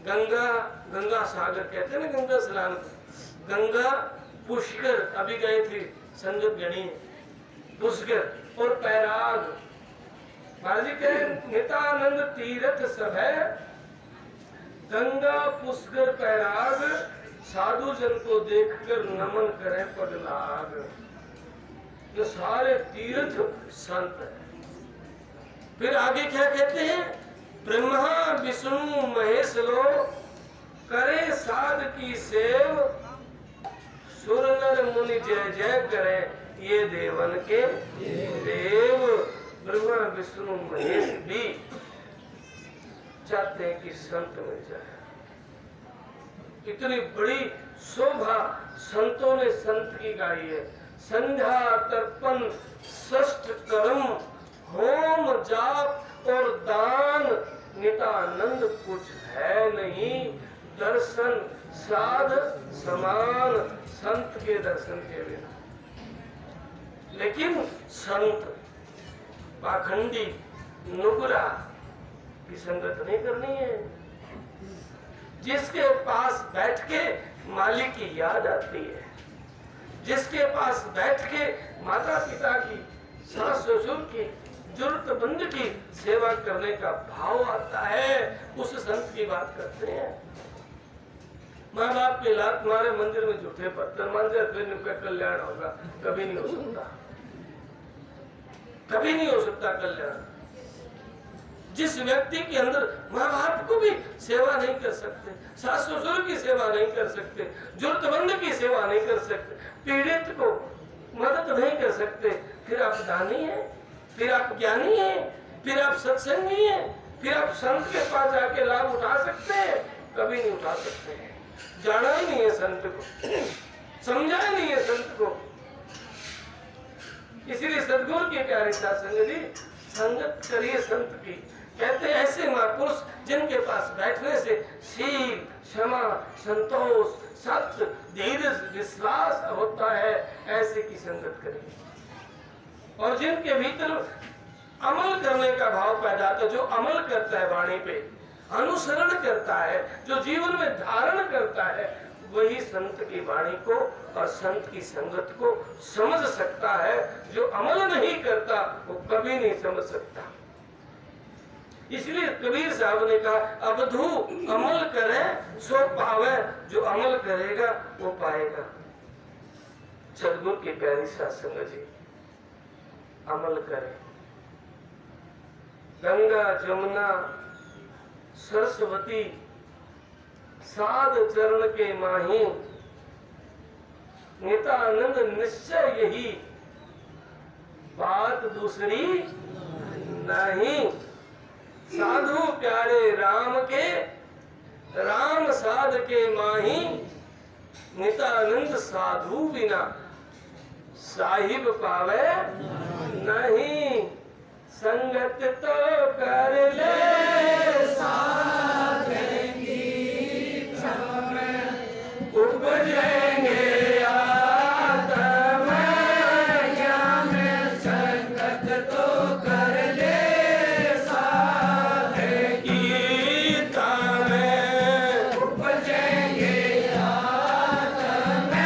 गंगा सागर कहते हैं ना, गंगा स्नान, गंगा पुष्कर, अभी गए थे संगत गणी, पुष्कर और पैराग। महाराज जी कहे नित्यानंद तीर्थ सब है, गंगा पुष्कर पैराग, साधु जन को देखकर नमन करें पग लाग। ये सारे तीर्थ संत है। फिर आगे क्या कहते हैं, ब्रह्मा विष्णु महेश लो करे साध की सेव, सुर नर मुनि जय जय करें ये देवन के देव। ब्रह्मा विष्णु महेश भी चाहते हैं कि संत मिल जाए। इतनी बड़ी शोभा संतों ने संत की गाई है। संध्या तर्पण षष्ठ कर्म होम जाप और दान, नित्यानंद कुछ है नहीं। दर्शन साध समान, संत के दर्शन के बिना। लेकिन संत पाखंडी नुगरा की संगत नहीं करनी है। जिसके पास बैठ के मालिक की याद आती है, जिसके पास बैठ के माता पिता की, सास ससुर की, जरूरतमंद की सेवा करने का भाव आता है, उस संत की बात करते हैं। माँ बाप के लात मारे मंदिर में झूठे पत्थर मान जाए, फिर उनका कल्याण होगा, कभी नहीं हो सकता, कभी नहीं हो सकता कल्याण। जिस व्यक्ति के अंदर माँ बाप को भी सेवा नहीं कर सकते, सास ससुर की सेवा नहीं कर सकते, जरूरतमंद की सेवा नहीं कर सकते, पीड़ित को मदद नहीं कर सकते, फिर आप दानी हैं, फिर आप ज्ञानी हैं, फिर आप सत्संगी हैं, फिर आप संत के पास जाके लाभ उठा सकते हैं? कभी नहीं उठा सकते हैं। जाना ही नहीं है संत को, समझा ही नहीं है संत को। इसीलिए सदगुरु की प्यारी साध संगत जी, संगत करिए संत की। कहते हैं ऐसे महापुरुष जिनके पास बैठने से शील, क्षमा, संतोष, सत्य, धीरज, विश्वास होता है, ऐसे की संगत करिए। और जिनके भीतर अमल करने का भाव पैदा होता है, जो अमल करता है वाणी पे, अनुसरण करता है, जो जीवन में धारण करता है, वही संत की वाणी को और संत की संगत को समझ सकता है। जो अमल नहीं करता वो कभी नहीं समझ सकता। इसलिए कबीर साहब ने कहा, अबधू अमल करे सो पावे, जो अमल करेगा वो पाएगा। सदगुरु की प्यारी साध संगत जी, अमल करें। गंगा जमुना सरस्वती साध चरण के माही, नित्यानंद निश्चय यही, बात दूसरी नहीं। साधु प्यारे राम के, राम साध के माही, नित्यानंद साधु बिना साहिब पावे नहीं। संगत तो कर ले साधेंगी, उपजेंगे आत्म ज्ञान। संगत तो कर ले साधेंगी, तम उपजेंगे आत्म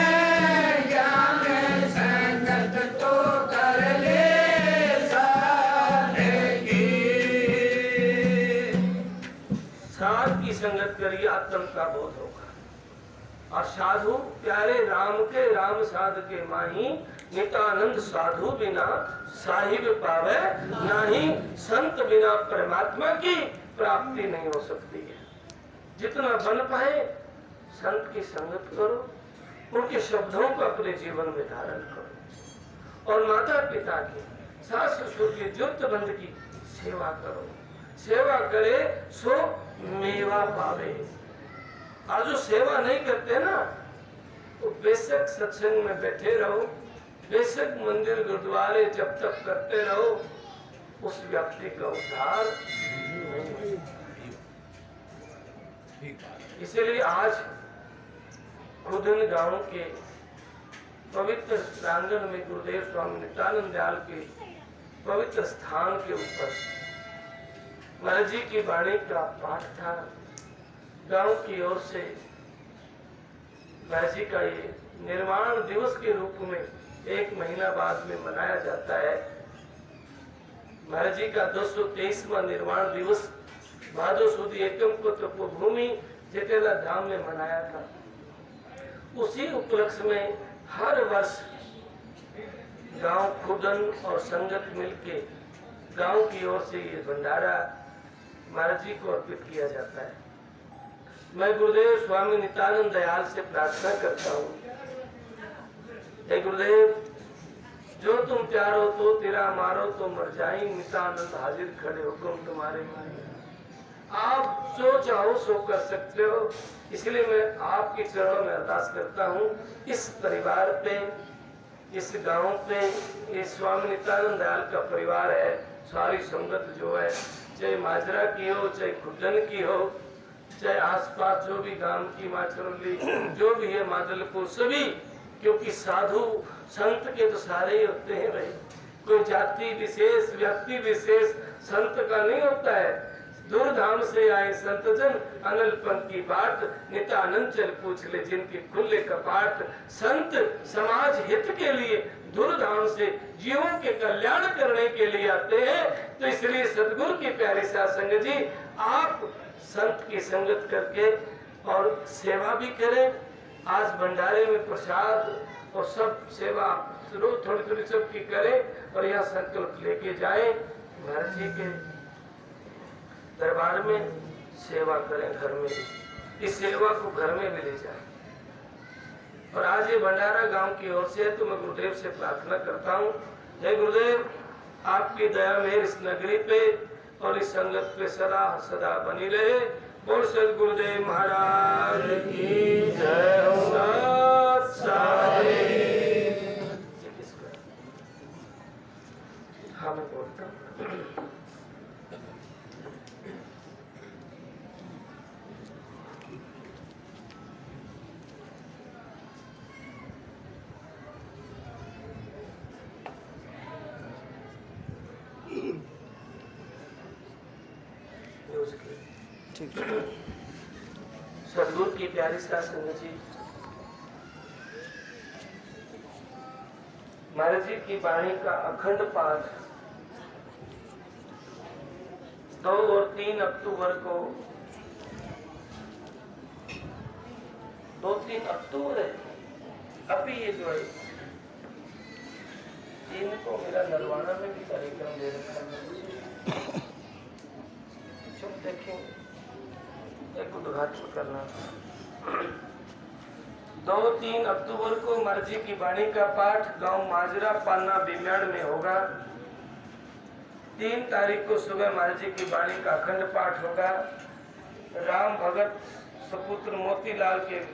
ज्ञान। संगत तो कर ले संगत करिए, आत्म का बोध होगा। और साधु प्यारे राम के, राम साध के माही, नित्यानंद साधु बिना साहिब पावे, नहीं संत बिना परमात्मा की प्राप्ति नहीं हो सकती है। जितना बन पाए संत की संगत करो, उनके शब्दों को अपने जीवन में धारण करो और माता पिता की, सास ससुर की, जरूरतमंद की सेवा करो। सेवा करे सो मेवा पावे। आज जो सेवा नहीं करते ना, तो बेशक सत्संग में बैठे रहो, बेशक मंदिर गुरुद्वारे जब तक करते रहो, उस व्यक्ति का उद्धार नहीं। इसीलिए आज खुदन गांव के पवित्र प्रांगण में गुरुदेव स्वामी नित्यानंद दयाल के पवित्र स्थान के ऊपर महाराज जी की वाणी का पाठ था। गांव की ओर से महाराज जी का ये निर्माण दिवस के रूप में 1 महीना बाद में मनाया जाता है। महाराज जी का 223वां निर्माण दिवस भादो सुद एकम को तपोभूमि जटेला धाम में मनाया था। उसी उपलक्ष्य में हर वर्ष गांव खुदन और संगत मिलके गांव की ओर से ये भंडारा महाराज जी को अर्पित किया जाता है। मैं गुरुदेव स्वामी नित्यानंद दयाल से प्रार्थना करता हूँ, हे गुरुदेव, जो तुम प्यारो तो तेरा मारो तो मर जाई, नित्यानंद हाजिर खड़े हुक्म तुम्हारे मारे। आप जो चाहो सो कर सकते हो, इसलिए मैं आपके चरणों में अरदास करता हूँ। इस परिवार पे, इस गांव पे, ये स्वामी नित्यानंद दयाल का परिवार है, सारी संगत जो है, चाहे माजरा की हो, चाहे खुदन की हो, चाहे आसपास जो भी गांव की माचरली जो भी है, मादलपुर, सभी, क्योंकि साधु संत के तो सारे ही होते हैं भाई। कोई जाति विशेष, व्यक्ति विशेष संत का नहीं होता है। दूर धाम से आए संत जन, अनलपन की बाट, नित्यानंद चल पूछ ले जिनके खुले कपाट। संत समाज हित के लिए दूर धाम से जीवों के कल्याण करने के लिए आते हैं। तो इसलिए सदगुरु की प्यारी साध संगत जी, आप संत की संगत करके और सेवा भी करें। आज भंडारे में प्रसाद और सब सेवा रोज थोड़ी थोड़ी सबकी करें और यह संकल्प लेके जाए, महाराज जी के दरबार में सेवा करें। घर में इस सेवा को घर में भी ले जाए। और आज ये भंडारा गांव की ओर से है, तो मैं गुरुदेव से प्रार्थना करता हूँ, हे गुरुदेव, आपकी दया मेहर इस नगरी पे और इस संगत पे सदा सदा बनी रहे। बोल सद गुरुदेव महाराज की जय हो। हाँ, मैं बोलता हूँ। सदगुरु की प्यारी साध संगत जी, महाराज जी की वाणी का अखंड पाठ 2 और 3 अक्टूबर को, 2-3 अक्टूबर है अभी ये जो है, 3 को मेरा नरवाना में भी कार्यक्रम दे रखा है। चुप देखेंगे, एक उद्घाटन करना। 2-3 अक्टूबर को महाराज जी की वाणी का पाठ गांव माजरा पालना बिम्याड़ में होगा। 3 तारीख को सुबह महाराज जी की वाणी का अखंड पाठ होगा। राम भगत सपुत्र मोतीलाल के